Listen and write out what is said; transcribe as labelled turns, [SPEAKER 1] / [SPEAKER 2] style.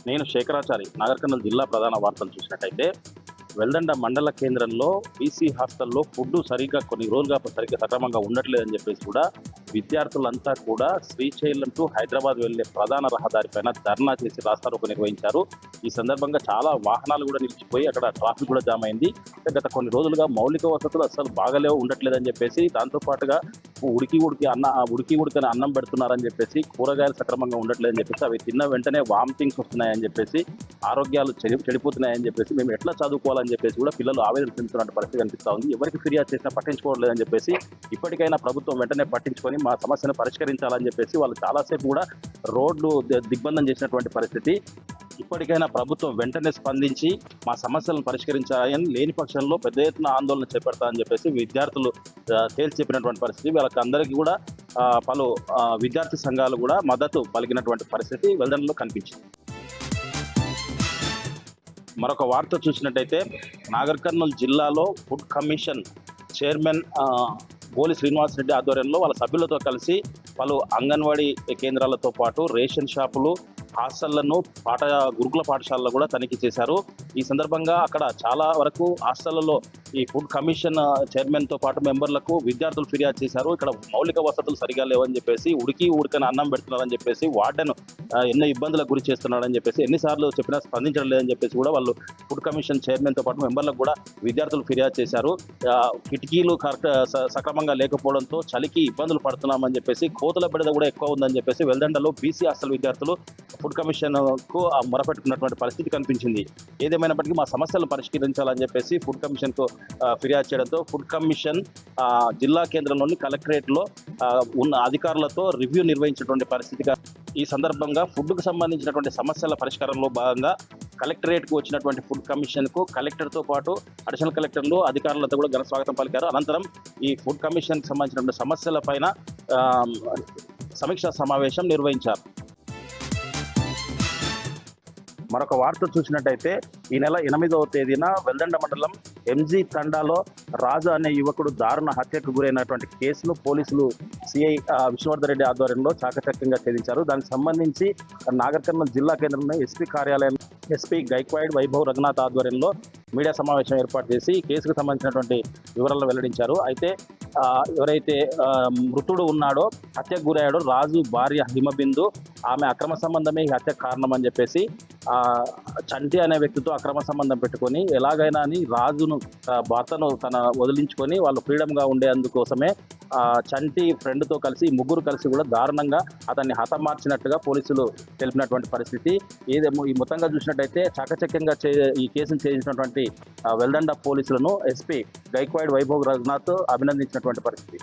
[SPEAKER 1] నేను శేఖరాచారి నాగర్ కర్నూలు జిల్లా ప్రధాన వార్తలు చూసినట్టయితే వెల్దండ మండల కేంద్రంలో బీసీ హాస్టల్లో ఫుడ్ సరిగ్గా కొన్ని రోజులుగా సరిగ్గా సక్రమంగా ఉండట్లేదని చెప్పేసి కూడా విద్యార్థులంతా కూడా శ్రీశైలం టు హైదరాబాద్ వెళ్లే ప్రధాన రహదారిపైన ధర్నా చేసి రాస్తారోకో నిర్వహించారు. ఈ సందర్భంగా చాలా వాహనాలు కూడా నిలిచిపోయి అక్కడ ట్రాఫిక్ కూడా జామ్ అయింది. గత కొన్ని రోజులుగా మౌలిక వసతులు అసలు బాగలేవు ఉండట్లేదని చెప్పేసి, దాంతోపాటుగా ఉడికని అన్నం పెడుతున్నారని చెప్పేసి, కూరగాయలు సక్రమంగా ఉండట్లేదని చెప్పేసి, అవి తిన్న వెంటనే వామిటింగ్స్ వస్తున్నాయని చెప్పేసి, ఆరోగ్యాలు చెడిపోతున్నాయని చెప్పేసి, మేము ఎట్లా చదువుకోవాలని చెప్పేసి కూడా పిల్లలు ఆవేదన చెందుతున్న పరిస్థితి కనిపిస్తూ ఉంది. ఎవరికి ఫిర్యాదు చేసినా పట్టించుకోవట్లేదని చెప్పేసి, ఇప్పటికైనా ప్రభుత్వం వెంటనే పట్టించుకొని మా సమస్యను పరిష్కరించాలని చెప్పేసి వాళ్ళు చాలాసేపు కూడా రోడ్లు దిగ్బంధం చేసినటువంటి పరిస్థితి. ఇప్పటికైనా ప్రభుత్వం వెంటనే స్పందించి మా సమస్యలను పరిష్కరించాలని, లేని పక్షంలో పెద్ద ఎత్తున ఆందోళన చేపడతామని చెప్పేసి విద్యార్థులు తేల్చి చెప్పినటువంటి పరిస్థితి. వాళ్ళకి అందరికీ కూడా పలు విద్యార్థి సంఘాలు కూడా మద్దతు పలికినటువంటి పరిస్థితి వెల్దండలో కనిపించింది. మరొక వార్త చూసినట్టయితే నాగర్ కర్నూలు జిల్లాలో ఫుడ్ కమిషన్ చైర్మన్ గోలి శ్రీనివాసరెడ్డి ఆధ్వర్యంలో వాళ్ళ సభ్యులతో కలిసి పలు అంగన్వాడీ కేంద్రాలతో పాటు రేషన్ షాపులు, హాస్టళ్లను, గురుకుల పాఠశాలలో కూడా తనిఖీ చేశారు. ఈ సందర్భంగా అక్కడ చాలా వరకు హాస్టళ్లలో ఈ ఫుడ్ కమిషన్ చైర్మన్తో పాటు మెంబర్లకు విద్యార్థులు ఫిర్యాదు చేశారు. ఇక్కడ మౌలిక వసతులు సరిగా లేవని చెప్పేసి, ఉడికని అన్నం పెడుతున్నారని చెప్పేసి, వార్డెన్ ఎన్నో ఇబ్బందులకు గురి చేస్తున్నాడని చెప్పేసి, ఎన్నిసార్లు చెప్పినా స్పందించడం లేదని చెప్పేసి కూడా వాళ్ళు ఫుడ్ కమిషన్ చైర్మన్తో పాటు మెంబర్లకు కూడా విద్యార్థులు ఫిర్యాదు చేశారు. కిటికీలు సక్రమంగా లేకపోవడంతో చలికి ఇబ్బందులు పడుతున్నామని చెప్పేసి, కోతుల బెడద కూడా ఎక్కువ ఉందని చెప్పేసి వెల్దండలో బీసీ హాస్టల్ విద్యార్థులు ఫుడ్ కమిషన్కు మొరపెట్టుకున్నటువంటి పరిస్థితి కనిపించింది. ఏదేమైనప్పటికీ మా సమస్యలను పరిష్కరించాలని చెప్పేసి ఫుడ్ కమిషన్కు ఫిర్యాదు చేయడంతో ఫుడ్ కమిషన్ జిల్లా కేంద్రంలోని కలెక్టరేట్లో ఉన్న అధికారులతో రివ్యూ నిర్వహించినటువంటి పరిస్థితిగా. ఈ సందర్భంగా ఫుడ్కు సంబంధించినటువంటి సమస్యల పరిష్కారంలో భాగంగా కలెక్టరేట్కు వచ్చినటువంటి ఫుడ్ కమిషన్కు కలెక్టర్తో పాటు అడిషనల్ కలెక్టర్లు, అధికారులతో కూడా ఘన స్వాగతం పలికారు. అనంతరం ఈ ఫుడ్ కమిషన్కి సంబంధించినటువంటి సమస్యలపైన సమీక్షా సమావేశం నిర్వహించారు. మరొక వార్త చూసినట్టయితే ఈ నెల 8వ తేదీన వెల్దండ మండలం ఎంజీ తండాలో రాజు అనే యువకుడు దారుణ హత్యకు గురైనటువంటి కేసును పోలీసులు సిఐ విష్ణువర్ధన్ రెడ్డి ఆధ్వర్యంలో చాకచక్యంగా ఛేదించారు. దానికి సంబంధించి నాగర్ కర్నూలు జిల్లా కేంద్రంలో ఎస్పీ కార్యాలయం ఎస్పీ గైక్వాడ్ వైభవ్ రఘునాథ్ ఆధ్వర్యంలో మీడియా సమావేశం ఏర్పాటు చేసి కేసుకు సంబంధించినటువంటి వివరాలను వెల్లడించారు. అయితే ఎవరైతే మృతుడు ఉన్నాడో, హత్యకు గురయ్యాడో రాజు భార్య హిమబిందు, ఆమె అక్రమ సంబంధమే ఈ హత్యకు కారణం అని చెప్పేసి చంటి అనే వ్యక్తితో అక్రమ సంబంధం పెట్టుకొని ఎలాగైనా అని రాజును భర్తను తన వదిలించుకొని వాళ్ళు ఫ్రీడమ్గా ఉండేందుకోసమే చంటి ఫ్రెండ్తో కలిసి ముగ్గురు కలిసి కూడా దారుణంగా అతన్ని హతమార్చినట్టుగా పోలీసులు తెలిపినటువంటి పరిస్థితి. ఈ మొత్తంగా చూసినట్టయితే చాకచక్యంగా ఈ కేసును ఛేదించినటువంటి వెల్దండ పోలీసులను ఎస్పీ గైక్వాడ్ వైభవ్ రఘునాథ్ అభినందించినటువంటి పరిస్థితి.